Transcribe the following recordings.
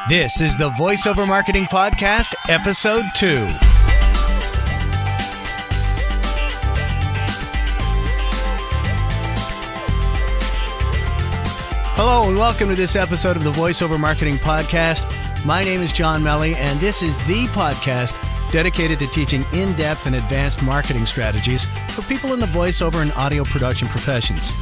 This is the VoiceOver Marketing Podcast, Episode 2. Hello and welcome to this episode of the VoiceOver Marketing Podcast. My name is John Melly, and this is the podcast dedicated to teaching in-depth and advanced marketing strategies for people in the voiceover and audio production professions.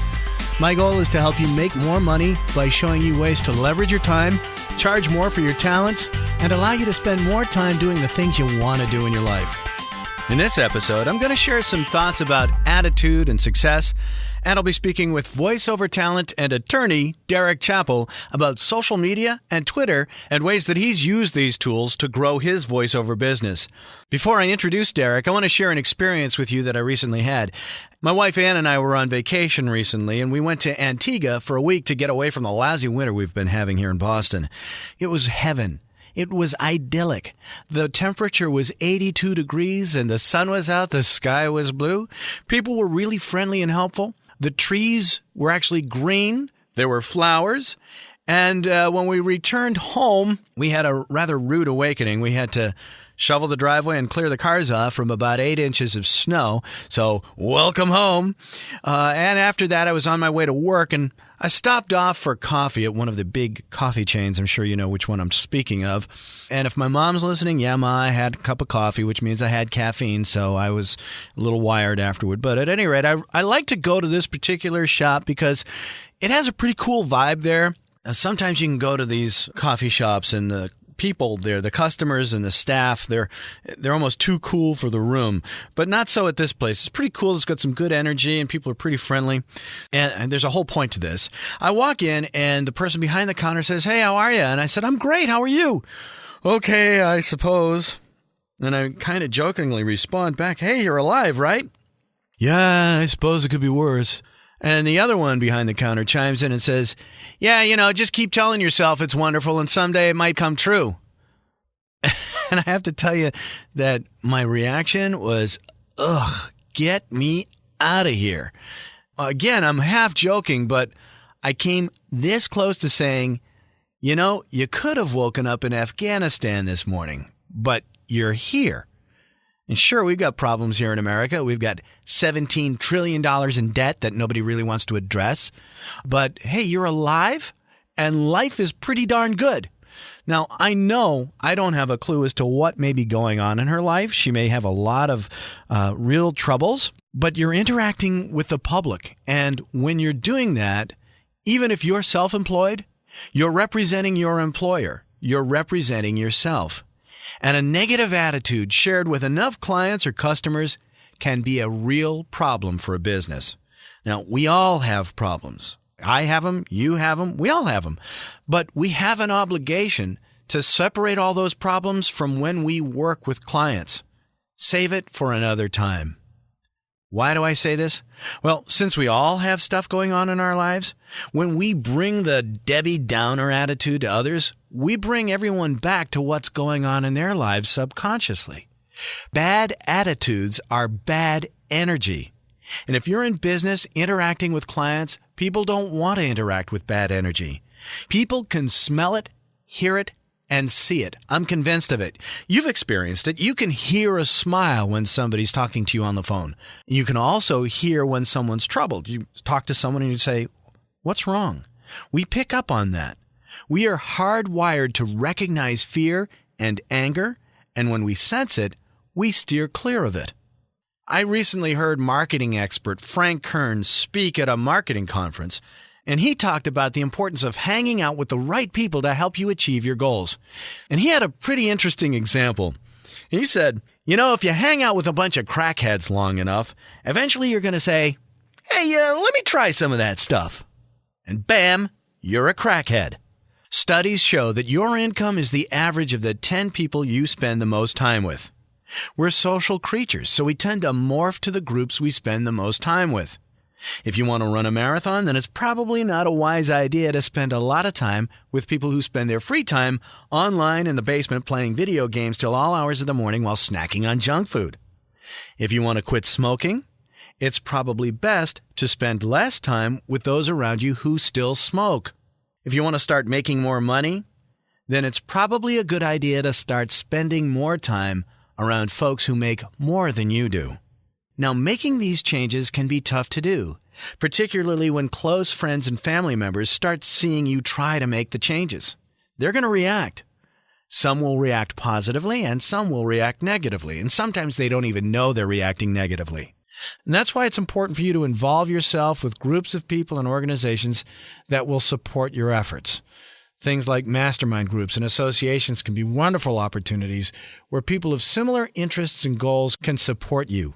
My goal is to help you make more money by showing you ways to leverage your time, charge more for your talents, and allow you to spend more time doing the things you want to do in your life. In this episode, I'm going to share some thoughts about attitude and success, and I'll be speaking with voiceover talent and attorney Derek Chappell about social media and Twitter and ways that he's used these tools to grow his voiceover business. Before I introduce Derek, I want to share an experience with you that I recently had. My wife Ann and I were on vacation recently, and we went to Antigua for a week to get away from the lousy winter we've been having here in Boston. It was heaven. It was idyllic. The temperature was 82 degrees and the sun was out, the sky was blue. People were really friendly and helpful. The trees were actually green. There were flowers. And when we returned home, we had a rather rude awakening. We had to shovel the driveway and clear the cars off from about 8 inches of snow. So, welcome home. And after that, I was on my way to work, and I stopped off for coffee at one of the big coffee chains. I'm sure you know which one I'm speaking of. And if my mom's listening, yeah, Ma, I had a cup of coffee, which means I had caffeine, so I was a little wired afterward. But at any rate, I like to go to this particular shop because it has a pretty cool vibe there. Sometimes you can go to these coffee shops and the people there, the customers and the staff, they're almost too cool for the room. But not so at this place. It's pretty cool. It's got some good energy and people are pretty friendly. And there's a whole point to this. I walk in and the person behind the counter says, "Hey, how are you?" And I said, "I'm great. How are you?" "Okay, I suppose." And I kind of jokingly respond back, "Hey, you're alive, right?" "Yeah, I suppose it could be worse." And the other one behind the counter chimes in and says, "Yeah, just keep telling yourself it's wonderful and someday it might come true." And I have to tell you that my reaction was, ugh, get me out of here. Again, I'm half joking, but I came this close to saying, you could have woken up in Afghanistan this morning, but you're here. And sure, we've got problems here in America. We've got $17 trillion in debt that nobody really wants to address. But hey, you're alive and life is pretty darn good. Now, I know I don't have a clue as to what may be going on in her life. She may have a lot of real troubles, but you're interacting with the public. And when you're doing that, even if you're self-employed, you're representing your employer. You're representing yourself. And a negative attitude shared with enough clients or customers can be a real problem for a business. Now, we all have problems. I have them, you have them, we all have them. But we have an obligation to separate all those problems from when we work with clients. Save it for another time. Why do I say this? Well, since we all have stuff going on in our lives, when we bring the Debbie Downer attitude to others, we bring everyone back to what's going on in their lives subconsciously. Bad attitudes are bad energy. And if you're in business interacting with clients, people don't want to interact with bad energy. People can smell it, hear it, and see it. I'm convinced of it. You've experienced it. You can hear a smile when somebody's talking to you on the phone. You can also hear when someone's troubled. You talk to someone and you say, "What's wrong?" We pick up on that. We are hardwired to recognize fear and anger, and when we sense it, we steer clear of it. I recently heard marketing expert Frank Kern speak at a marketing conference, and he talked about the importance of hanging out with the right people to help you achieve your goals. And he had a pretty interesting example. He said, if you hang out with a bunch of crackheads long enough, eventually you're going to say, "Hey, let me try some of that stuff." And bam, you're a crackhead. Studies show that your income is the average of the 10 people you spend the most time with. We're social creatures, so we tend to morph to the groups we spend the most time with. If you want to run a marathon, then it's probably not a wise idea to spend a lot of time with people who spend their free time online in the basement playing video games till all hours of the morning while snacking on junk food. If you want to quit smoking, it's probably best to spend less time with those around you who still smoke. If you want to start making more money, then it's probably a good idea to start spending more time around folks who make more than you do. Now, making these changes can be tough to do, particularly when close friends and family members start seeing you try to make the changes. They're going to react. Some will react positively and some will react negatively, and sometimes they don't even know they're reacting negatively. And that's why it's important for you to involve yourself with groups of people and organizations that will support your efforts. Things like mastermind groups and associations can be wonderful opportunities where people of similar interests and goals can support you.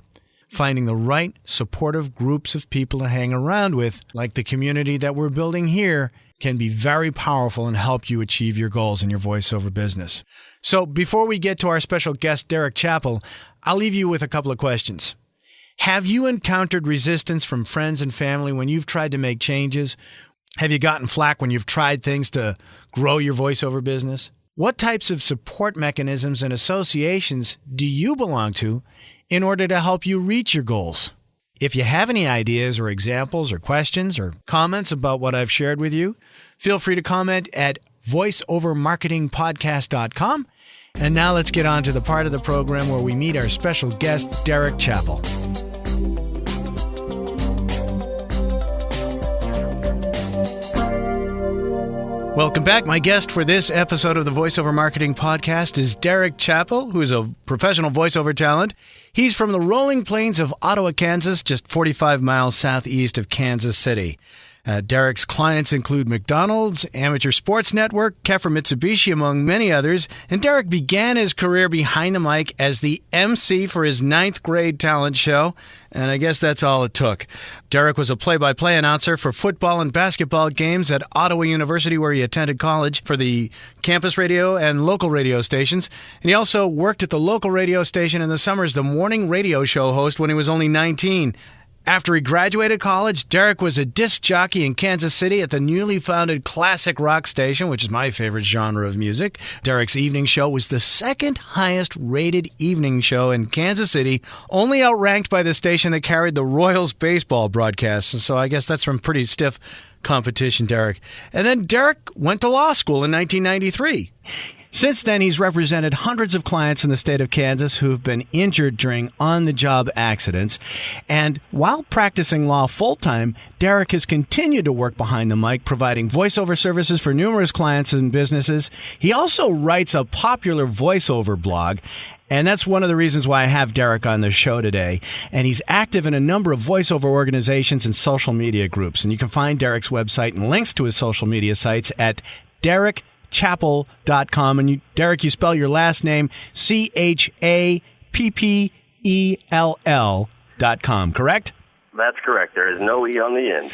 Finding the right supportive groups of people to hang around with, like the community that we're building here, can be very powerful and help you achieve your goals in your voiceover business. So before we get to our special guest, Derek Chappell, I'll leave you with a couple of questions. Have you encountered resistance from friends and family when you've tried to make changes? Have you gotten flack when you've tried things to grow your voiceover business? What types of support mechanisms and associations do you belong to in order to help you reach your goals? If you have any ideas or examples or questions or comments about what I've shared with you, feel free to comment at voiceovermarketingpodcast.com. And now let's get on to the part of the program where we meet our special guest, Derek Chappell. Welcome back. My guest for this episode of the Voiceover Marketing Podcast is Derek Chappell, who is a professional voiceover talent. He's from the rolling plains of Ottawa, Kansas, just 45 miles southeast of Kansas City. Derek's clients include McDonald's, Amateur Sports Network, Keffer Mitsubishi, among many others. And Derek began his career behind the mic as the MC for his 9th grade talent show. And I guess that's all it took. Derek was a play-by-play announcer for football and basketball games at Ottawa University, where he attended college, for the campus radio and local radio stations. And he also worked at the local radio station in the summer as the morning radio show host when he was only 19. After he graduated college, Derek was a disc jockey in Kansas City at the newly founded classic rock station, which is my favorite genre of music. Derek's evening show was the second highest rated evening show in Kansas City, only outranked by the station that carried the Royals baseball broadcasts. And so I guess that's some pretty stiff competition, Derek. And then Derek went to law school in 1993. Since then, he's represented hundreds of clients in the state of Kansas who have been injured during on-the-job accidents. And while practicing law full-time, Derek has continued to work behind the mic, providing voiceover services for numerous clients and businesses. He also writes a popular voiceover blog, and that's one of the reasons why I have Derek on the show today. And he's active in a number of voiceover organizations and social media groups. And you can find Derek's website and links to his social media sites at DerekChappell.com. And Derek, you spell your last name CHAPPELL.com, correct? That's correct. There is no E on the end.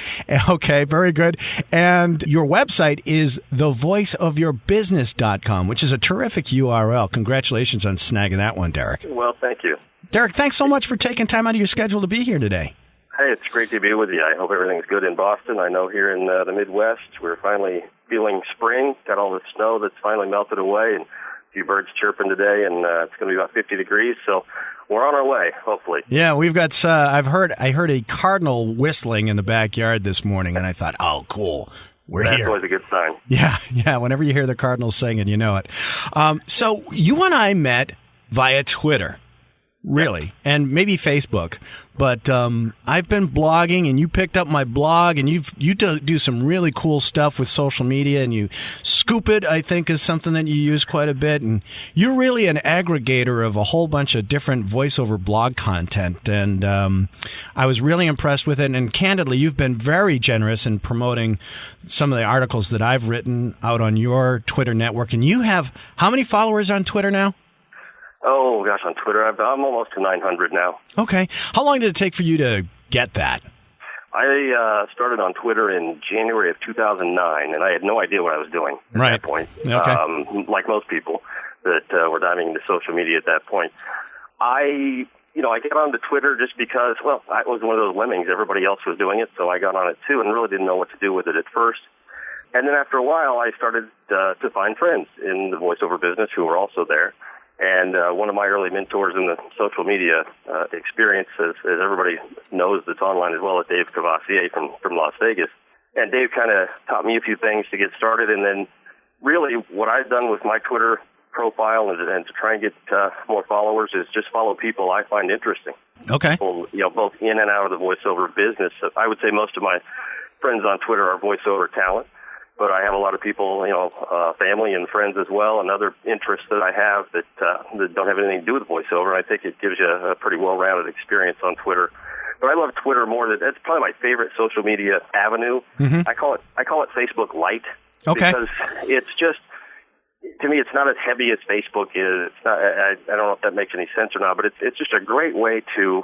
Okay, very good. And your website is thevoiceofyourbusiness.com, which is a terrific URL. Congratulations on snagging that one, Derek. Well, thank you. Derek, thanks so much for taking time out of your schedule to be here today. Hey, it's great to be with you. I hope everything's good in Boston. I know here in the Midwest, we're finally feeling spring. Got all the snow that's finally melted away, and a few birds chirping today, and it's going to be about 50 degrees, so we're on our way, hopefully. Yeah, we've got, I heard a cardinal whistling in the backyard this morning, and I thought, oh, cool. We're That's here. That's always a good sign. Yeah. Whenever you hear the Cardinals singing, you know it. So you and I met via Twitter. Really, and maybe Facebook, but I've been blogging, and you picked up my blog, and you do some really cool stuff with social media, and you Scoop It, I think, is something that you use quite a bit, and you're really an aggregator of a whole bunch of different voiceover blog content, and I was really impressed with it, and candidly, you've been very generous in promoting some of the articles that I've written out on your Twitter network, and you have, how many followers on Twitter now? Oh, gosh, on Twitter, I'm almost to 900 now. Okay. How long did it take for you to get that? I started on Twitter in January of 2009, and I had no idea what I was doing at that point. Okay. Like most people that were diving into social media at that point. I got onto Twitter just because, well, I was one of those lemmings. Everybody else was doing it, so I got on it too and really didn't know what to do with it at first. And then after a while, I started to find friends in the voiceover business who were also there. And one of my early mentors in the social media experience, as everybody knows that's online as well, is Dave Cavassier from Las Vegas. And Dave kind of taught me a few things to get started, and then really what I've done with my Twitter profile and to try and get more followers is just follow people I find interesting. Okay. People, both in and out of the voiceover business. I would say most of my friends on Twitter are voiceover talent, but I have a lot of people, family and friends as well, and other interests that I have that don't have anything to do with voiceover. And I think it gives you a pretty well-rounded experience on Twitter. But I love Twitter more. That's probably my favorite social media avenue. Mm-hmm. I call it Facebook Lite. Okay. Because it's just, to me, it's not as heavy as Facebook is. It's not, I don't know if that makes any sense or not, but it's just a great way to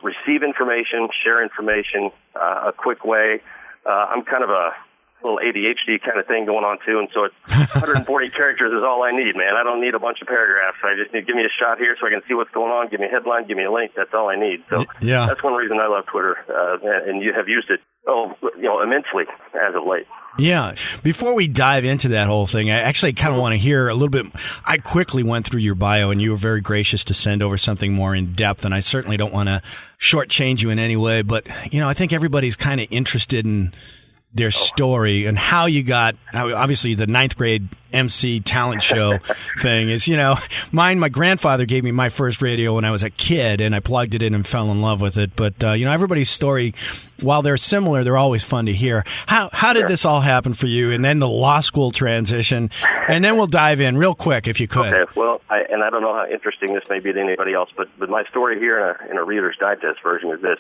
receive information, share information, a quick way. I'm kind of a little ADHD kind of thing going on too, and so it's 140 characters is all I need, man. I don't need a bunch of paragraphs. I just need give me a shot here so I can see what's going on. Give me a headline, give me a link. That's all I need. So yeah, that's one reason I love Twitter, and you have used it immensely as of late. Yeah. Before we dive into that whole thing, I actually kind of want to hear a little bit. I quickly went through your bio, and you were very gracious to send over something more in depth, and I certainly don't want to shortchange you in any way, but, I think everybody's kind of interested in their story and how you got, obviously the 9th grade MC talent show thing is, mine, my grandfather gave me my first radio when I was a kid, and I plugged it in and fell in love with it. But, everybody's story, while they're similar, they're always fun to hear. How did this all happen for you? And then the law school transition, and then we'll dive in real quick if you could. Okay, well, I don't know how interesting this may be to anybody else, but my story here in a Reader's Digest version is this.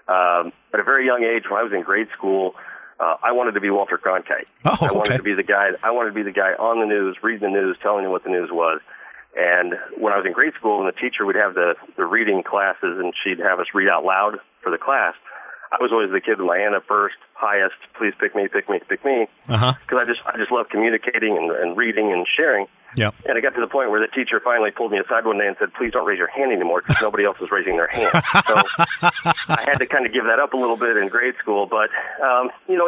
At a very young age, when I was in grade school, I wanted to be Walter Cronkite. Oh, okay. I wanted to be the guy on the news, reading the news, telling you what the news was. And when I was in grade school, and the teacher would have the reading classes, and she'd have us read out loud for the class, I was always the kid with my hand up first, highest, please pick me, pick me, pick me. Uh-huh. Because I just love communicating and reading and sharing. Yep. And it got to the point where the teacher finally pulled me aside one day and said, please don't raise your hand anymore, because nobody else was raising their hand. So I had to kind of give that up a little bit in grade school. But,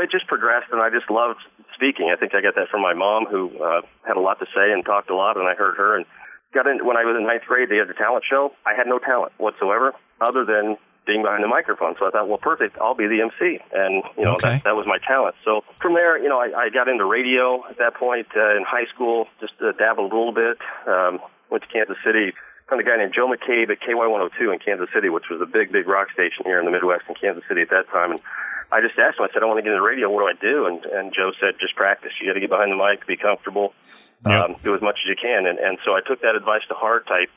it just progressed, and I just loved speaking. I think I got that from my mom, who had a lot to say and talked a lot, and I heard her. And when I was in 9th grade, they had the talent show. I had no talent whatsoever other than being behind the microphone. So I thought, well, perfect, I'll be the MC. And, okay. that was my talent. So from there, I got into radio at that point in high school, just dabbled a little bit, went to Kansas City, found a guy named Joe McCabe at KY102 in Kansas City, which was a big, big rock station here in the Midwest in Kansas City at that time. And I just asked him, I said, I want to get into radio. What do I do? And Joe said, just practice. You got to get behind the mic, be comfortable, do as much as you can. And so I took that advice to heart. I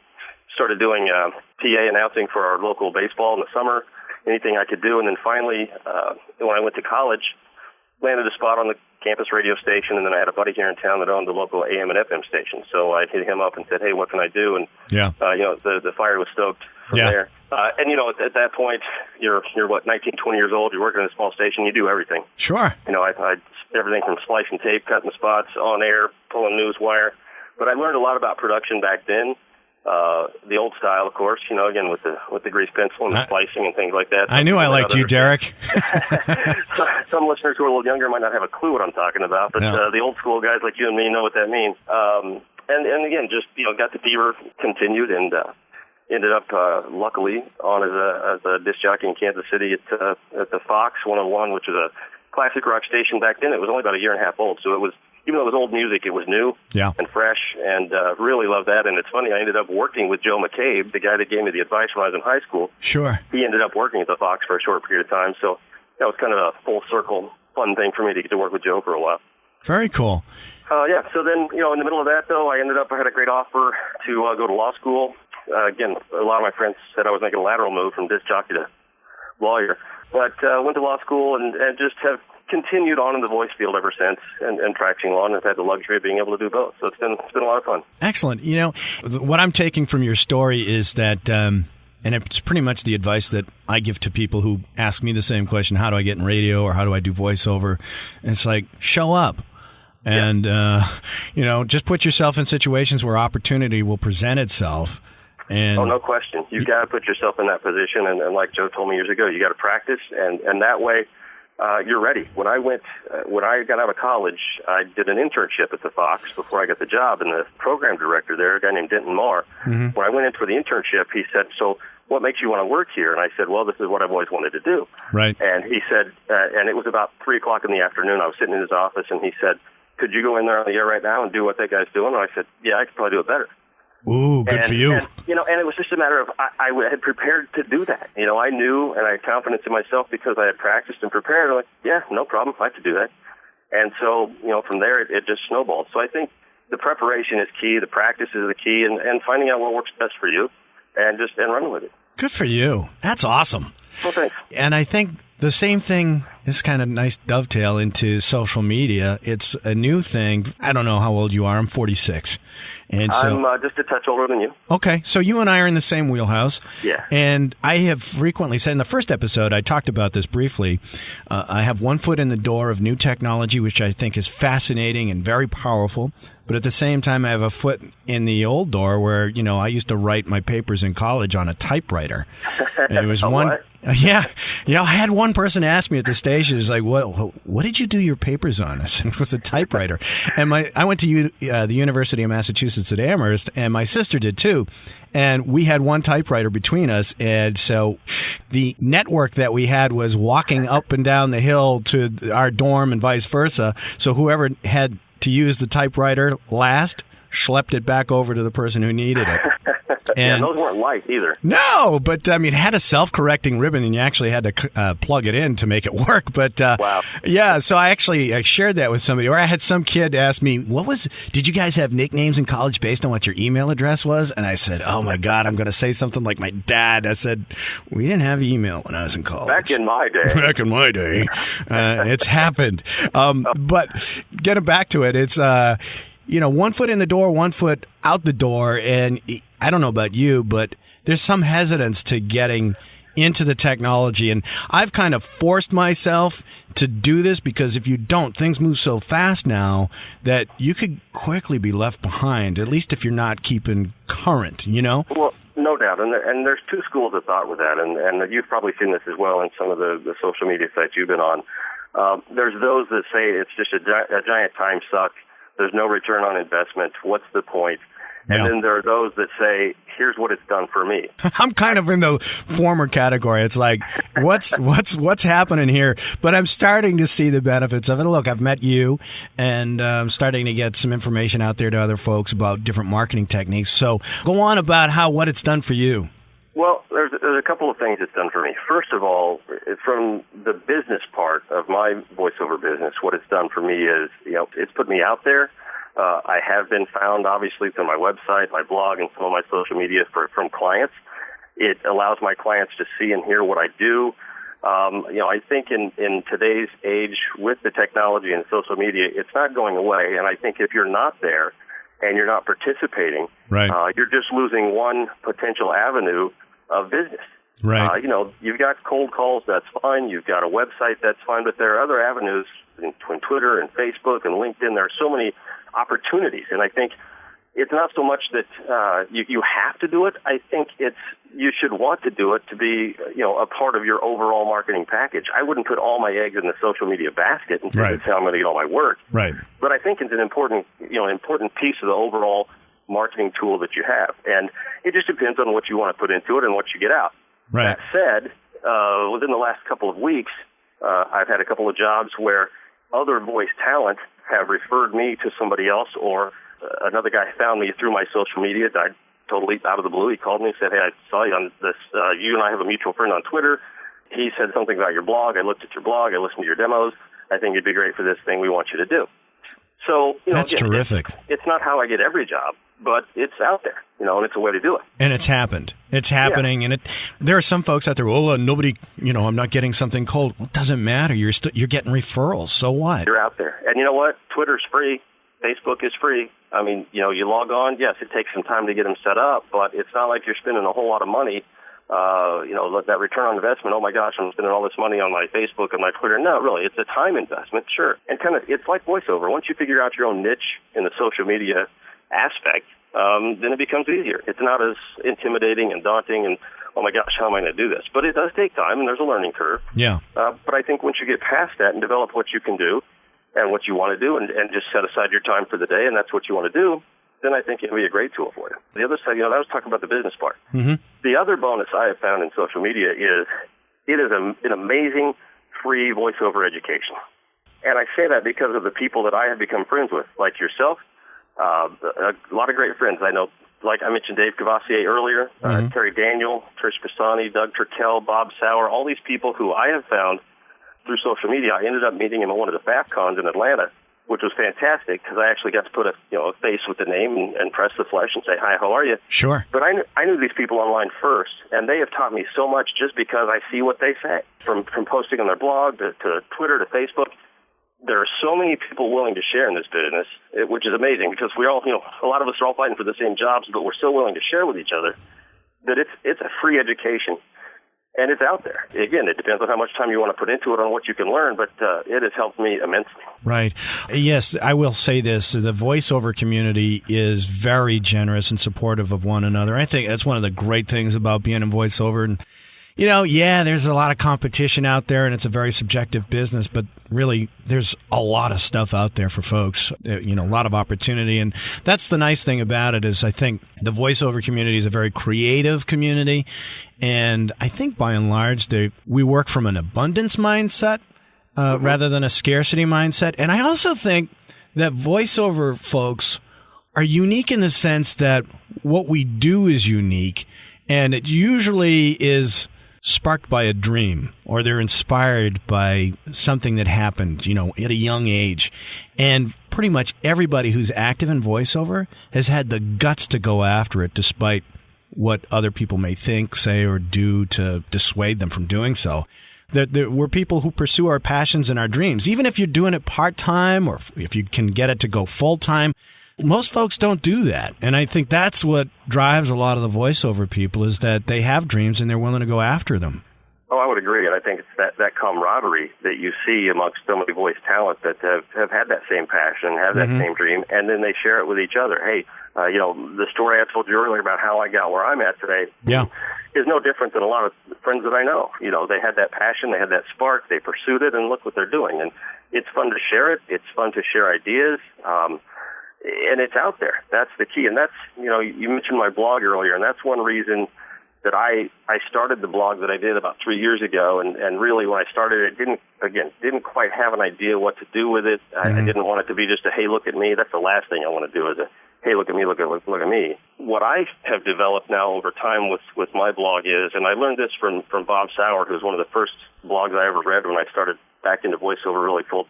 started doing PA announcing for our local baseball in the summer, anything I could do. And then finally, when I went to college, landed a spot on the campus radio station, and then I had a buddy here in town that owned the local AM and FM station. So I hit him up and said, hey, what can I do? And, the fire was stoked from there. At that point, you're 19, 20 years old, you're working in a small station, you do everything. Sure. I everything from splicing tape, cutting spots, on air, pulling news wire. But I learned a lot about production back then. The old style, of course, again with the grease pencil and the splicing and things like that. I knew I liked you, Derek. Some listeners who are a little younger might not have a clue what I'm talking about, but the old school guys like you and me know what that means. And again, just got the fever continued, and ended up luckily on as a disc jockey in Kansas City at the Fox 101, which was a classic rock station back then. It was only about a year and a half old, so it was. Even though it was old music, it was new and fresh, and really loved that. And it's funny, I ended up working with Joe McCabe, the guy that gave me the advice when I was in high school. Sure. He ended up working at the Fox for a short period of time, so that was kind of a full circle, fun thing for me to get to work with Joe for a while. Very cool. So then, in the middle of that, though, I had a great offer to go to law school. Again, a lot of my friends said I was making a lateral move from disc jockey to lawyer. But went to law school and just have continued on in the voice field ever since, and practicing law, and I've had the luxury of being able to do both. So it's been a lot of fun. Excellent. What I'm taking from your story is that, and it's pretty much the advice that I give to people who ask me the same question: how do I get in radio, or how do I do voiceover? And it's like, show up. And, just put yourself in situations where opportunity will present itself. And no question. You've got to put yourself in that position. And like Joe told me years ago, you got to practice. And that way, you're ready. When I got out of college, I did an internship at the Fox before I got the job. And the program director there, a guy named Denton Marr, when I went in for the internship, he said, so what makes you want to work here? And I said, well, this is what I've always wanted to do. Right. And he said, and it was about 3:00 in the afternoon. I was sitting in his office, and he said, could you go in there on the air right now and do what that guy's doing? And I said, yeah, I could probably do it better. Ooh, good for you. And it was just a matter of I had prepared to do that. I knew, and I had confidence in myself because I had practiced and prepared. I'm like, yeah, no problem, I could do that. And so, from there, it just snowballed. So I think the preparation is key, the practice is the key, and finding out what works best for you, and running with it. Good for you. That's awesome. Well, thanks. And I think the same thing is kind of nice dovetail into social media. It's a new thing. I don't know how old you are. I'm 46. And so, I'm just a touch older than you. Okay. So you and I are in the same wheelhouse. Yeah. And I have frequently said in the first episode, I talked about this briefly. I have one foot in the door of new technology, which I think is fascinating and very powerful. But at the same time, I have a foot in the old door where, I used to write my papers in college on a typewriter. And it was one. What? Yeah. I had one person ask me at the station, "Is like, what did you do your papers on?" I said, "It was a typewriter." And I went to the University of Massachusetts at Amherst, and my sister did too. And we had one typewriter between us. And so the network that we had was walking up and down the hill to our dorm and vice versa. So whoever had to use the typewriter last schlepped it back over to the person who needed it. And those weren't light either. No, but it had a self-correcting ribbon, and you actually had to plug it in to make it work. But wow. Yeah, so I shared that with somebody, or I had some kid ask me, did you guys have nicknames in college based on what your email address was? And I said, oh my God, I'm going to say something like my dad. I said, we didn't have email when I was in college. Back in my day. It's happened. But getting back to it, it's one foot in the door, one foot out the door, and I don't know about you, but there's some hesitance to getting into the technology. And I've kind of forced myself to do this because if you don't, things move so fast now that you could quickly be left behind, at least if you're not keeping current, Well, no doubt. And there's two schools of thought with that. And you've probably seen this as well in some of the social media sites you've been on. There's those that say it's just a giant time suck. There's no return on investment. What's the point? And then there are those that say, here's what it's done for me. I'm kind of in the former category. It's like, what's happening here? But I'm starting to see the benefits of it. Look, I've met you, and I'm starting to get some information out there to other folks about different marketing techniques. So go on about what it's done for you. Well, there's a couple of things it's done for me. First of all, from the business part of my voiceover business, what it's done for me is, it's put me out there. I have been found, obviously, through my website, my blog, and some of my social media from clients. It allows my clients to see and hear what I do. I think in today's age with the technology and social media, it's not going away. And I think if you're not there and you're not participating, right. You're just losing one potential avenue of business. Right. You've got cold calls, that's fine. You've got a website, that's fine. But there are other avenues in Twitter and Facebook and LinkedIn. There are so many opportunities. And I think it's not so much that you have to do it. I think you should want to do it to be a part of your overall marketing package. I wouldn't put all my eggs in the social media basket and say that's how I'm going to get all my work. Right. But I think it's an important piece of the overall marketing tool that you have. And it just depends on what you want to put into it and what you get out. Right. That said, within the last couple of weeks, I've had a couple of jobs where other voice talent have referred me to somebody else, or another guy found me through my social media. I totally out of the blue. He called me and said, "Hey, I saw you on this. You and I have a mutual friend on Twitter. He said something about your blog. I looked at your blog. I listened to your demos. I think you'd be great for this thing we want you to do." So that's again, terrific. It's not how I get every job, but it's out there, and it's a way to do it. And it's happened. It's happening, and there are some folks out there. Oh, nobody, I'm not getting something cold. Well, it doesn't matter. You're getting referrals. So what? You're out there, and you know what? Twitter's free. Facebook is free. I mean, you log on. Yes, it takes some time to get them set up, but it's not like you're spending a whole lot of money. That return on investment. Oh my gosh, I'm spending all this money on my Facebook and my Twitter. No, really, it's a time investment, sure. And it's like voiceover. Once you figure out your own niche in the social media aspect, then it becomes easier. It's not as intimidating and daunting and, oh my gosh, how am I going to do this? But it does take time, and there's a learning curve. Yeah. But I think once you get past that and develop what you can do and what you want to do and just set aside your time for the day, and that's what you want to do, then I think it'll be a great tool for you. The other side, I was talking about the business part. Mm-hmm. The other bonus I have found in social media is it is an amazing free voiceover education. And I say that because of the people that I have become friends with, like yourself. A lot of great friends. I know, like I mentioned, Dave Cavassier earlier, Terry Daniel, Trish Pisani, Doug Turkel, Bob Sauer, all these people who I have found through social media. I ended up meeting him at one of the FAFCons in Atlanta, which was fantastic because I actually got to put a face with the name and press the flesh and say, hi, how are you? Sure. But I knew these people online first, and they have taught me so much just because I see what they say. From posting on their blog to Twitter to Facebook, there are so many people willing to share in this business, which is amazing because we all, a lot of us are all fighting for the same jobs, but we're so willing to share with each other that it's a free education. And it's out there. Again, it depends on how much time you want to put into it, on what you can learn, but it has helped me immensely. Right. Yes, I will say this. The voiceover community is very generous and supportive of one another. I think that's one of the great things about being in voiceover. And, there's a lot of competition out there, and it's a very subjective business, but really there's a lot of stuff out there for folks, a lot of opportunity. And that's the nice thing about it is I think the voiceover community is a very creative community. And I think by and large, we work from an abundance mindset rather than a scarcity mindset. And I also think that voiceover folks are unique in the sense that what we do is unique, and it usually is sparked by a dream, or they're inspired by something that happened, at a young age. And pretty much everybody who's active in voiceover has had the guts to go after it despite what other people may think, say, or do to dissuade them from doing so. We're people who pursue our passions and our dreams. Even if you're doing it part-time or if you can get it to go full-time, most folks don't do that. And I think that's what drives a lot of the voiceover people is that they have dreams and they're willing to go after them. Oh, I would agree. And I think it's that camaraderie that you see amongst so many voice talent that have had that same passion, have that same dream, and then they share it with each other. Hey, the story I told you earlier about how I got where I'm at today is no different than a lot of friends that I know. They had that passion, they had that spark, they pursued it, and look what they're doing. And it's fun to share it. It's fun to share ideas. And it's out there. That's the key. And that's, you mentioned my blog earlier, and that's one reason that I started the blog that I did about 3 years ago. And really when I started it, didn't quite have an idea what to do with it. I didn't want it to be just a, hey, look at me. That's the last thing I want to do is a, hey, look at me, look at me. What I have developed now over time with my blog is, and I learned this from Bob Sauer, who's one of the first blogs I ever read when I started back into voiceover really full,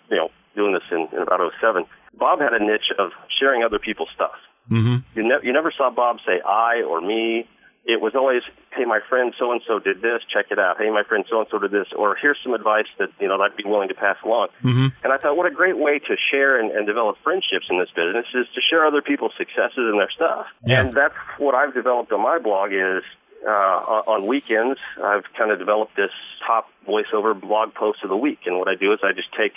doing this in about 2007. Bob had a niche of sharing other people's stuff. You never saw Bob say I or me. It was always, hey, my friend so-and-so did this, check it out. Hey, my friend so-and-so did this, or here's some advice that, I'd be willing to pass along. And I thought, what a great way to share and develop friendships in this business is to share other people's successes and their stuff. Yeah. And that's what I've developed on my blog is, on weekends, I've kind of developed this top voiceover blog post of the week. And what I do is I just take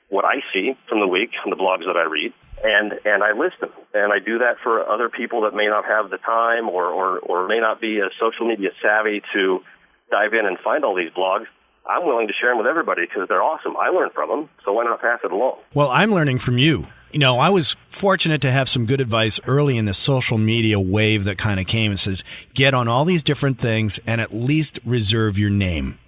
what I see from the week, from the blogs that I read, and I list them. And I do that for other people that may not have the time or may not be as social media savvy to dive in and find all these blogs. I'm willing to share them with everybody because they're awesome. I learn from them, so why not pass it along? Well, I'm learning from you. I was fortunate to have some good advice early in the social media wave that kind of came and says, get on all these different things and at least reserve your name.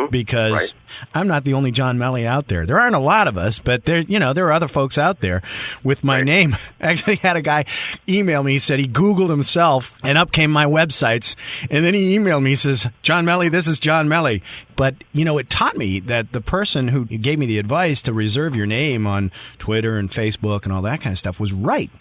Because I'm not the only John Melly out there. There aren't a lot of us, but there are other folks out there with my name. I actually had a guy email me. He said he Googled himself and up came my websites. And then he emailed me. He says, John Melly, this is John Melly. But, it taught me that the person who gave me the advice to reserve your name on Twitter and Facebook and all that kind of stuff was right.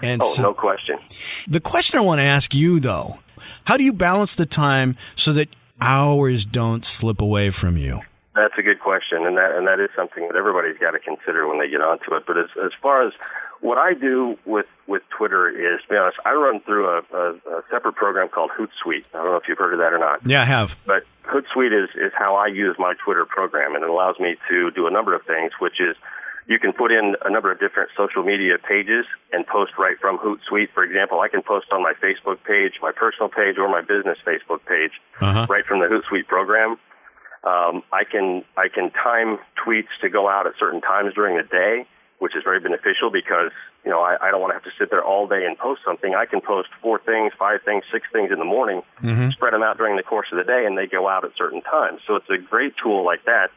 And so, no question. The question I want to ask you, though, how do you balance the time so that hours don't slip away from you? That's a good question, and that is something that everybody's got to consider when they get onto it. But as far as what I do with Twitter is, to be honest, I run through a separate program called Hootsuite. I don't know if you've heard of that or not. Yeah, I have. But Hootsuite is how I use my Twitter program, and it allows me to do a number of things, which is you can put in a number of different social media pages and post right from Hootsuite. For example, I can post on my Facebook page, my personal page, or my business Facebook page right from the Hootsuite program. I can time tweets to go out at certain times during the day, which is very beneficial because, I don't want to have to sit there all day and post something. I can post 4 things, 5 things, 6 things in the morning, spread them out during the course of the day, and they go out at certain times. So it's a great tool like that.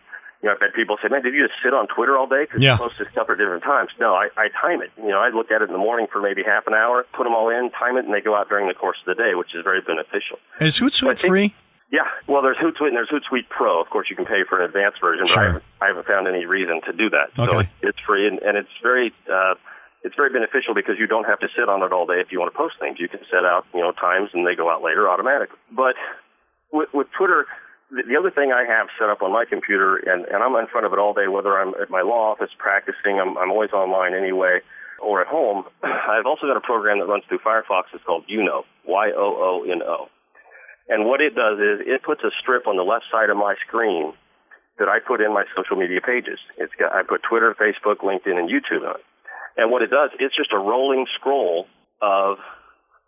I've had people say, man, did you just sit on Twitter all day? Because you post this stuff at different times. No, I time it. I look at it in the morning for maybe half an hour, put them all in, time it, and they go out during the course of the day, which is very beneficial. Is Hootsuite free? Yeah. Well, there's Hootsuite and there's Hootsuite Pro. Of course, you can pay for an advanced version, but I haven't found any reason to do that. Okay. So it's free, and it's very beneficial because you don't have to sit on it all day if you want to post things. You can set out, times, and they go out later automatically. But with Twitter, the other thing I have set up on my computer, and I'm in front of it all day, whether I'm at my law office practicing, I'm always online anyway, or at home, I've also got a program that runs through Firefox. It's called YOONO, YOONO. And what it does is it puts a strip on the left side of my screen that I put in my social media pages. I put Twitter, Facebook, LinkedIn, and YouTube on it. And what it does, it's just a rolling scroll of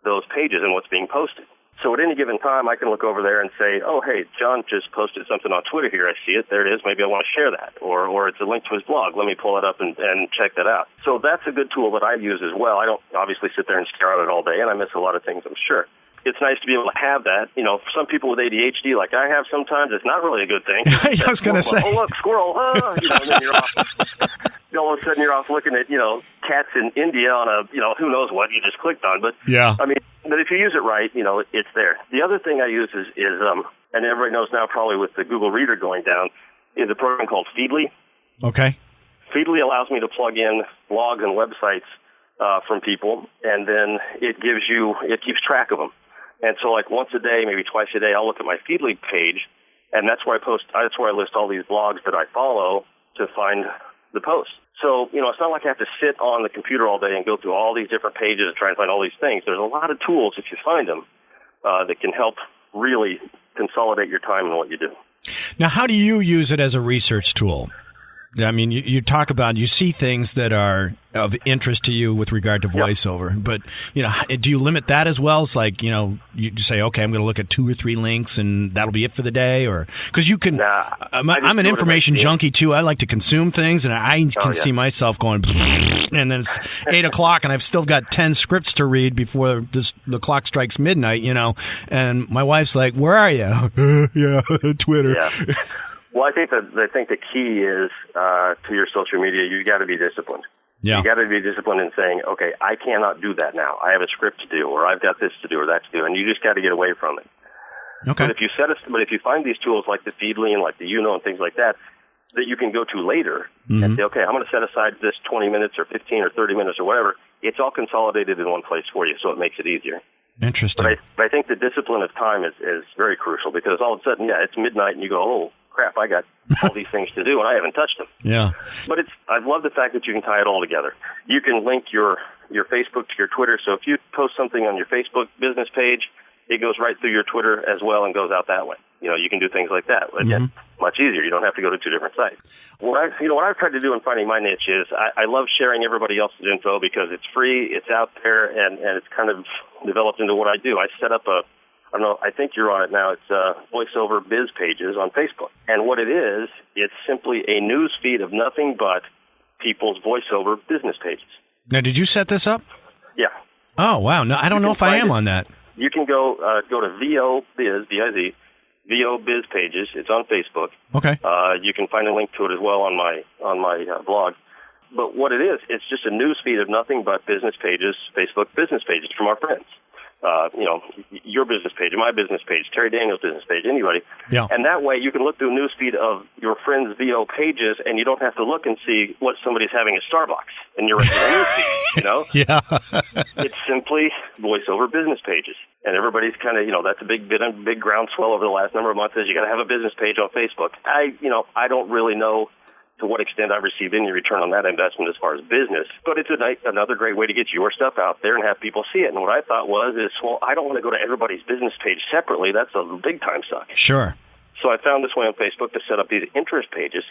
those pages and what's being posted. So at any given time, I can look over there and say, oh, hey, John just posted something on Twitter here. I see it. There it is. Maybe I want to share that. Or it's a link to his blog. Let me pull it up and check that out. So that's a good tool that I use as well. I don't obviously sit there and stare at it all day, and I miss a lot of things, I'm sure. It's nice to be able to have that. For some people with ADHD, like I have sometimes, it's not really a good thing. I was going to say. Oh, look, squirrel. And then you're off. All of a sudden you're off looking at, cats in India on a, who knows what you just clicked on. But, yeah. But if you use it right, it's there. The other thing I use is and everybody knows now probably with the Google Reader going down, is a program called Feedly. Okay. Feedly allows me to plug in blogs and websites from people, and then it keeps track of them. And so like once a day, maybe twice a day, I'll look at my Feedly page, and that's where I list all these blogs that I follow to find the posts. So, it's not like I have to sit on the computer all day and go through all these different pages and try and find all these things. There's a lot of tools, if you find them, that can help really consolidate your time in what you do. Now, how do you use it as a research tool? You talk about, you see things that are of interest to you with regard to voiceover, but, do you limit that as well? It's like, you say, okay, I'm going to look at 2 or 3 links and that'll be it for the day, or because you can, I'm an information junkie too. I like to consume things, and I can see myself going, and then it's 8:00 and I've still got 10 scripts to read before the clock strikes midnight, and my wife's like, where are you? Twitter. Yeah. Well, I think the key is to your social media, you got to be disciplined. Yeah. You got to be disciplined in saying, okay, I cannot do that now. I have a script to do, or I've got this to do, or that to do, and you just got to get away from it. Okay. But if you find these tools like the Feedly and like the YOONO and things like that you can go to later and say, okay, I'm going to set aside this 20 minutes or 15 or 30 minutes or whatever. It's all consolidated in one place for you, so it makes it easier. Interesting. But I think the discipline of time is very crucial, because all of a sudden, it's midnight and you go, oh, crap, I got all these things to do and I haven't touched them. Yeah. But I love the fact that you can tie it all together. You can link your Facebook to your Twitter. So if you post something on your Facebook business page, it goes right through your Twitter as well and goes out that way. You can do things like that. Again, much easier. You don't have to go to 2 different sites. What I've tried to do in finding my niche is I love sharing everybody else's info because it's free, it's out there, and it's kind of developed into what I do. I set up I think you're on it now. It's VoiceOver Biz Pages on Facebook. And what it is, it's simply a news feed of nothing but people's VoiceOver business pages. Now, did you set this up? Yeah. Oh, wow. No, I don't know if I am on that. You can go to VO Biz, B-I-Z, VO Biz Pages. It's on Facebook. Okay. You can find a link to it as well on my blog. But what it is, it's just a news feed of nothing but business pages, Facebook business pages from our friends. Your business page, my business page, Terry Daniel's business page, anybody. Yeah. And that way you can look through a newsfeed of your friends' VO pages, and you don't have to look and see what somebody's having at Starbucks in your regular newsfeed, Yeah. It's simply VoiceOver business pages. And everybody's kind of, that's a big groundswell over the last number of months is you got to have a business page on Facebook. I don't really know to what extent I've received any return on that investment as far as business. But it's another great way to get your stuff out there and have people see it. And what I thought I don't want to go to everybody's business page separately. That's a big-time suck. Sure. So I found this way on Facebook to set up these interest pages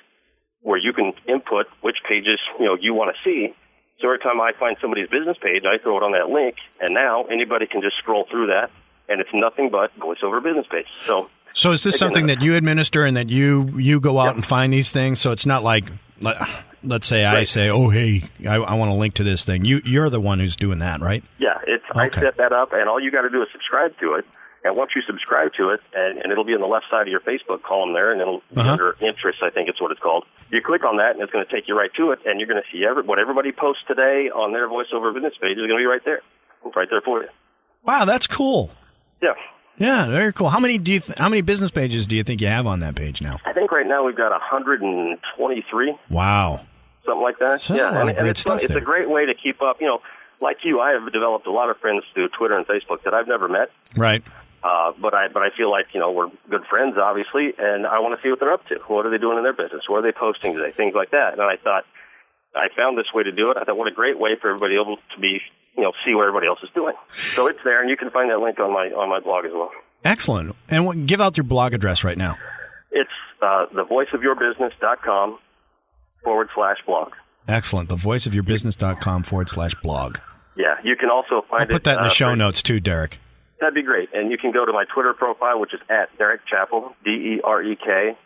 where you can input which pages, you want to see. So every time I find somebody's business page, I throw it on that link, and now anybody can just scroll through that, and it's nothing but VoiceOver business page. So is this something that you administer and that you go out and find these things? So it's not like, let's say I say, oh, hey, I want to link to this thing. You're the one who's doing that, right? Yeah, I set that up, and all you got to do is subscribe to it. And once you subscribe to it, and it'll be in the left side of your Facebook column there, and it'll be under interests, I think it's what it's called. You click on that, and it's going to take you right to it, and you're going to see what everybody posts today on their VoiceOver Business page is going to be right there. It's right there for you. Wow, that's cool. Yeah. Yeah, very cool. How many business pages do you think you have on that page now? I think right now we've got 123. Wow. Something like that. So that's a lot of great stuff it's there. a great way to keep up. Like you, I have developed a lot of friends through Twitter and Facebook that I've never met. Right. But I feel like, we're good friends, obviously, and I want to see what they're up to. What are they doing in their business? What are they posting today? Things like that. And I thought, I found this way to do it. I thought, what a great way for everybody able to be, see what everybody else is doing. So it's there, and you can find that link on my blog as well. Excellent. And give out your blog address right now. It's thevoiceofyourbusiness.com/blog. Excellent. Thevoiceofyourbusiness.com/blog. Yeah, you can also find I'll put that in the show notes too, Derek. That'd be great. And you can go to my Twitter profile, which is at Derek Chappell, DerekChappell.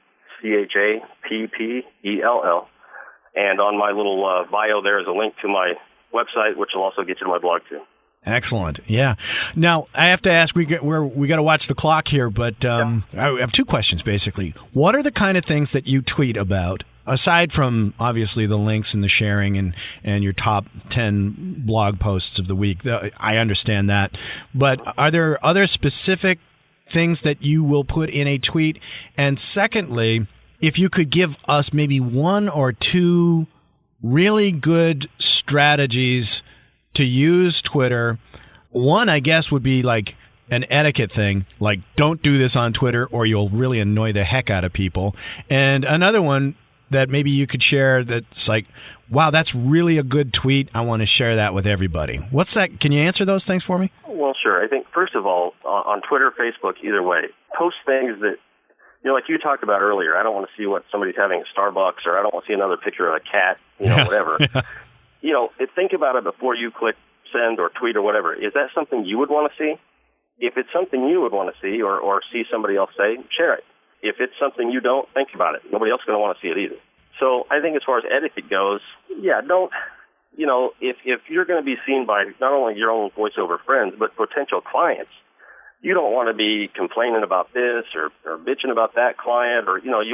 And on my little bio there is a link to my website, which will also get you to my blog too. Excellent. Yeah. Now, I have to ask, we got to watch the clock here, but I have two questions, basically. What are the kind of things that you tweet about, aside from, obviously, the links and the sharing and your top 10 blog posts of the week? I understand that. But are there other specific things that you will put in a tweet? And secondly, if you could give us maybe one or two really good strategies to use Twitter. One, I guess, would be like an etiquette thing, like don't do this on Twitter or you'll really annoy the heck out of people. And another one that maybe you could share that's like, wow, that's really a good tweet. I want to share that with everybody. What's that? Can you answer those things for me? Well, sure. I think, first of all, on Twitter, Facebook, either way, post things that, like you talked about earlier, I don't want to see what somebody's having at Starbucks, or I don't want to see another picture of a cat, whatever. Yeah. Think about it before you click send or tweet or whatever. Is that something you would want to see? If it's something you would want to see or see somebody else say, share it. If it's something you don't, think about it. Nobody else is going to want to see it either. So I think as far as etiquette goes, don't, if you're going to be seen by not only your own voiceover friends, but potential clients, you don't want to be complaining about this or bitching about that client, or, you got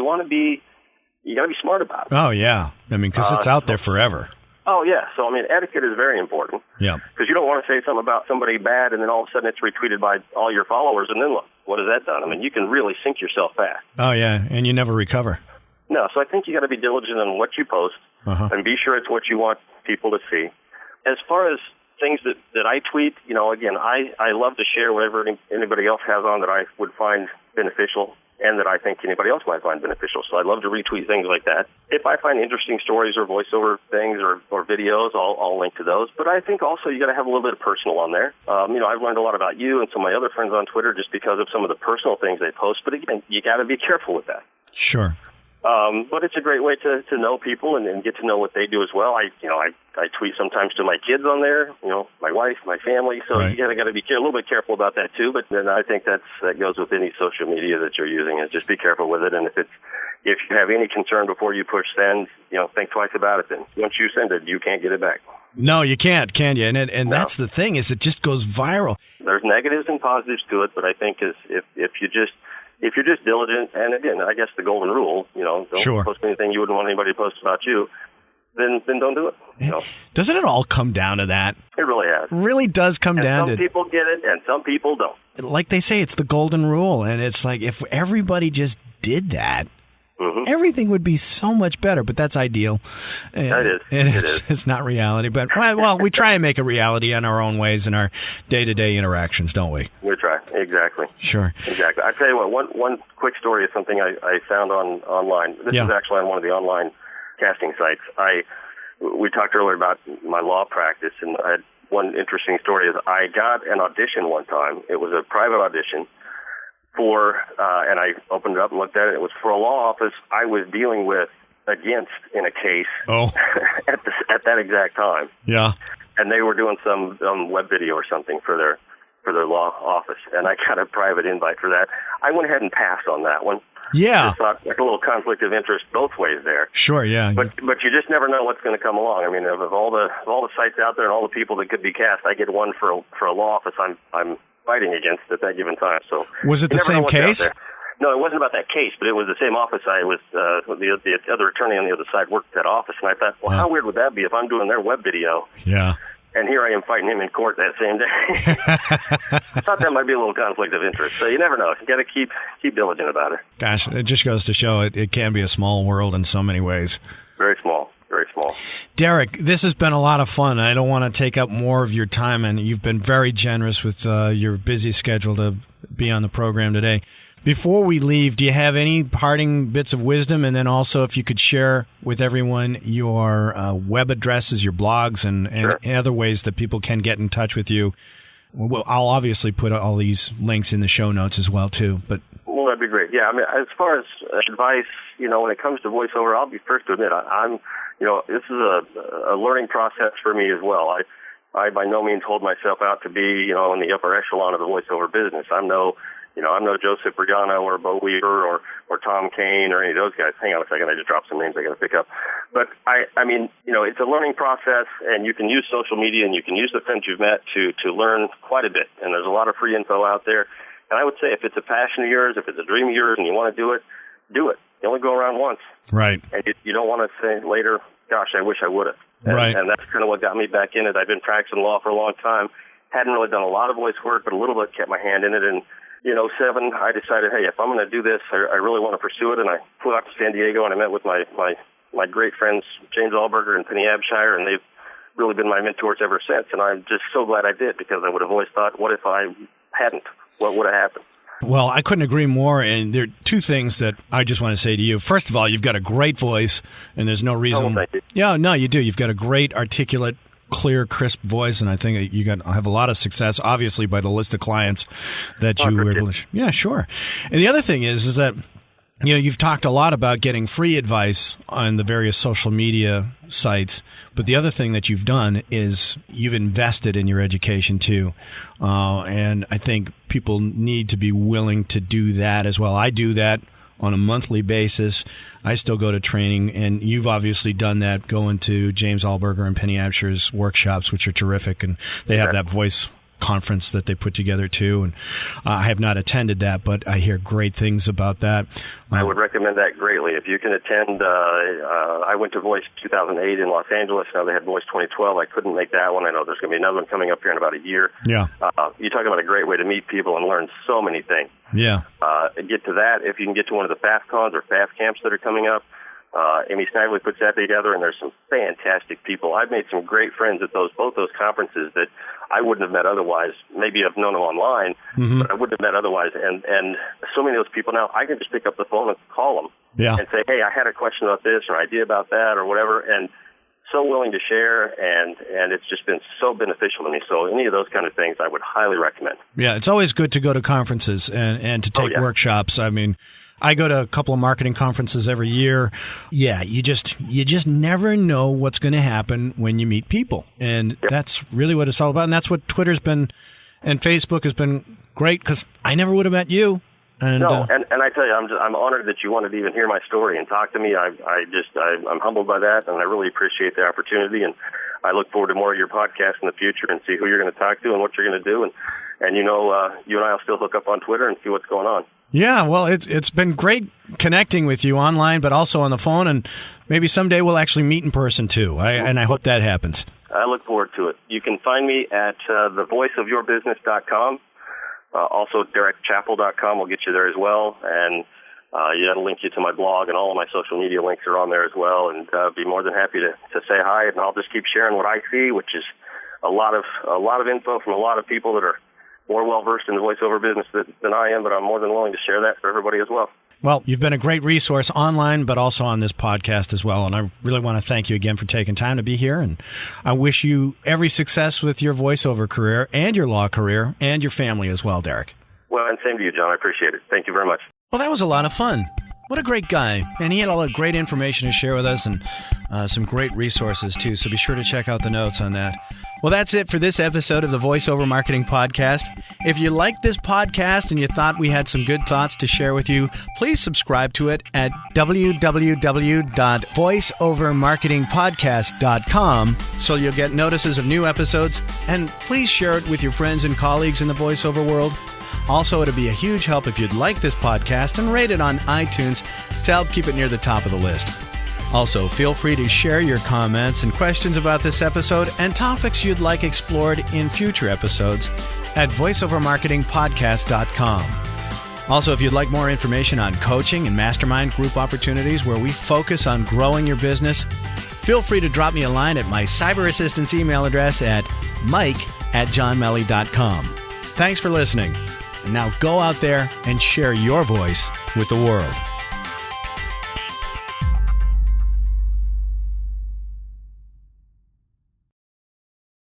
to be smart about it. Oh, yeah. I mean, because it's out there forever. Oh, yeah. So, etiquette is very important. Yeah. Because you don't want to say something about somebody bad and then all of a sudden it's retweeted by all your followers, and then look, what has that done? You can really sink yourself fast. Oh, yeah. And you never recover. No. So I think you got to be diligent on what you post and be sure it's what you want people to see. As far as things that I tweet, again, I love to share whatever anybody else has on that I would find beneficial and that I think anybody else might find beneficial. So I'd love to retweet things like that. If I find interesting stories or voiceover things or videos, I'll link to those. But I think also you got to have a little bit of personal on there. I've learned a lot about you and some of my other friends on Twitter just because of some of the personal things they post. But again, you got to be careful with that. Sure. But it's a great way to know people and get to know what they do as well. I tweet sometimes to my kids on there, my wife, my family. So right. You got to be a little bit careful about that too. But then I think that goes with any social media that you're using, is just be careful with it. And if you have any concern before you push send, think twice about it. Then once you send it, you can't get it back. No, you can't, can you? And no. That's the thing, is it just goes viral. There's negatives and positives to it, but I think if you're just diligent, and again, I guess the golden rule, don't post anything you wouldn't want anybody to post about you, then don't do it. Doesn't it all come down to that? It really has. It really does come down to... Some people get it, and some people don't. Like they say, it's the golden rule, and it's like if everybody just did that, everything would be so much better, but that's ideal. That is. It's not reality, but, well, we try and make a reality in our own ways in our day-to-day interactions, don't we? We try, exactly. Sure. Exactly. I tell you what, one quick story is something I found online. This is actually on one of the online casting sites. We talked earlier about my law practice, and I had one interesting story is I got an audition one time. It was a private audition for, and I opened it up and looked at it. It was for a law office I was dealing with against in a case at that exact time. Yeah. And they were doing some web video or something for their law office, and I got a private invite for that. I went ahead and passed on that one. Yeah. Just thought like a little conflict of interest both ways there. Sure, yeah. But you just never know what's going to come along. Of all the sites out there and all the people that could be cast, I get one for a law office I'm fighting against at that given time. So was it the same case? No, it wasn't about that case, but it was the same office. I was the other attorney on the other side worked at that office, and I thought, well, how weird would that be if I'm doing their web video? Yeah. And here I am fighting him in court that same day. I thought that might be a little conflict of interest. So you never know. You got to keep diligent about it. Gosh, it just goes to show it can be a small world in so many ways. Very small. Very small. Derek, this has been a lot of fun. I don't want to take up more of your time, and you've been very generous with your busy schedule to be on the program today. Before we leave, do you have any parting bits of wisdom? And then also, if you could share with everyone your web addresses, your blogs, and Sure. other ways that people can get in touch with you. Well, I'll obviously put all these links in the show notes as well, too. But well, that'd be great. Yeah, I mean, as far as advice, when it comes to voiceover, I'll be first to admit I'm this is a learning process for me as well. I by no means hold myself out to be, in the upper echelon of the voiceover business. I'm no Joseph Regano or Bo Weaver or Tom Kane or any of those guys. Hang on a second, I just dropped some names I got to pick up. But I mean, it's a learning process, and you can use social media and you can use the friends you've met to learn quite a bit. And there's a lot of free info out there. And I would say if it's a passion of yours, if it's a dream of yours, and you want to do it, do it. You only go around once. right. And you don't want to say later, gosh, I wish I would have. Right. And that's kind of what got me back in it. I've been practicing law for a long time. Hadn't really done a lot of voice work, but a little bit kept my hand in it. And 2007, I decided, hey, if I'm going to do this, I really want to pursue it. And I flew out to San Diego, and I met with my great friends, James Allberger and Penny Abshire, and they've really been my mentors ever since. And I'm just so glad I did, because I would have always thought, what if I hadn't? What would have happened? Well, I couldn't agree more, and there are two things that I just want to say to you. First of all, you've got a great voice, and there's no reason... Oh, thank you. Yeah, no, you do. You've got a great, articulate, clear, crisp voice, and I think you have a lot of success, obviously, by the list of clients that you were able to... Yeah, sure. And the other thing is that you've talked a lot about getting free advice on the various social media sites, but the other thing that you've done is you've invested in your education too. And I think people need to be willing to do that as well. I do that on a monthly basis. I still go to training, and you've obviously done that, going to James Allberger and Penny Abshire's workshops, which are terrific, and they have that voice conference that they put together too, and I have not attended that, but I hear great things about that. I would recommend that greatly. If you can attend, I went to Voice 2008 in Los Angeles. Now they had Voice 2012. I couldn't make that one. I know there's going to be another one coming up here in about a year. Yeah. You're talking about a great way to meet people and learn so many things. Yeah. Get to that. If you can get to one of the FAFCons or FAF camps that are coming up, Amy Snively puts that together, and there's some fantastic people. I've made some great friends at both those conferences that I wouldn't have met otherwise. Maybe I've known them online, but I wouldn't have met otherwise. And so many of those people now, I can just pick up the phone and call them and say, hey, I had a question about this or idea about that or whatever, and so willing to share, and it's just been so beneficial to me. So any of those kind of things I would highly recommend. Yeah, it's always good to go to conferences and to take workshops. I mean, I go to a couple of marketing conferences every year. Yeah, you just never know what's going to happen when you meet people. And that's really what it's all about. And that's what Twitter's been and Facebook has been great, because I never would have met you. And, and I tell you, I'm honored that you wanted to even hear my story and talk to me. I'm humbled by that, and I really appreciate the opportunity. And I look forward to more of your podcasts in the future and see who you're going to talk to and what you're going to do. And you and I will still hook up on Twitter and see what's going on. Yeah, well, it's been great connecting with you online, but also on the phone, and maybe someday we'll actually meet in person too. And I hope that happens. I look forward to it. You can find me at thevoiceofyourbusiness.com. Also, DerekChappell.com will get you there as well. And that'll link you to my blog, and all of my social media links are on there as well. And be more than happy to say hi, and I'll just keep sharing what I see, which is a lot of info from a lot of people that are more well-versed in the voiceover business than I am, but I'm more than willing to share that for everybody as well. Well, you've been a great resource online, but also on this podcast as well. And I really want to thank you again for taking time to be here. And I wish you every success with your voiceover career and your law career and your family as well, Derek. Well, and same to you, John. I appreciate it. Thank you very much. Well, that was a lot of fun. What a great guy. And he had a lot of great information to share with us, and some great resources too. So be sure to check out the notes on that. Well, that's it for this episode of the VoiceOver Marketing Podcast. If you liked this podcast and you thought we had some good thoughts to share with you, please subscribe to it at www.voiceovermarketingpodcast.com so you'll get notices of new episodes, and please share it with your friends and colleagues in the voiceover world. Also, it'd be a huge help if you'd like this podcast and rate it on iTunes to help keep it near the top of the list. Also, feel free to share your comments and questions about this episode and topics you'd like explored in future episodes at voiceovermarketingpodcast.com. Also, if you'd like more information on coaching and mastermind group opportunities where we focus on growing your business, feel free to drop me a line at my cyber assistance email address at mike@johnmelly.com. Thanks for listening. And now go out there and share your voice with the world.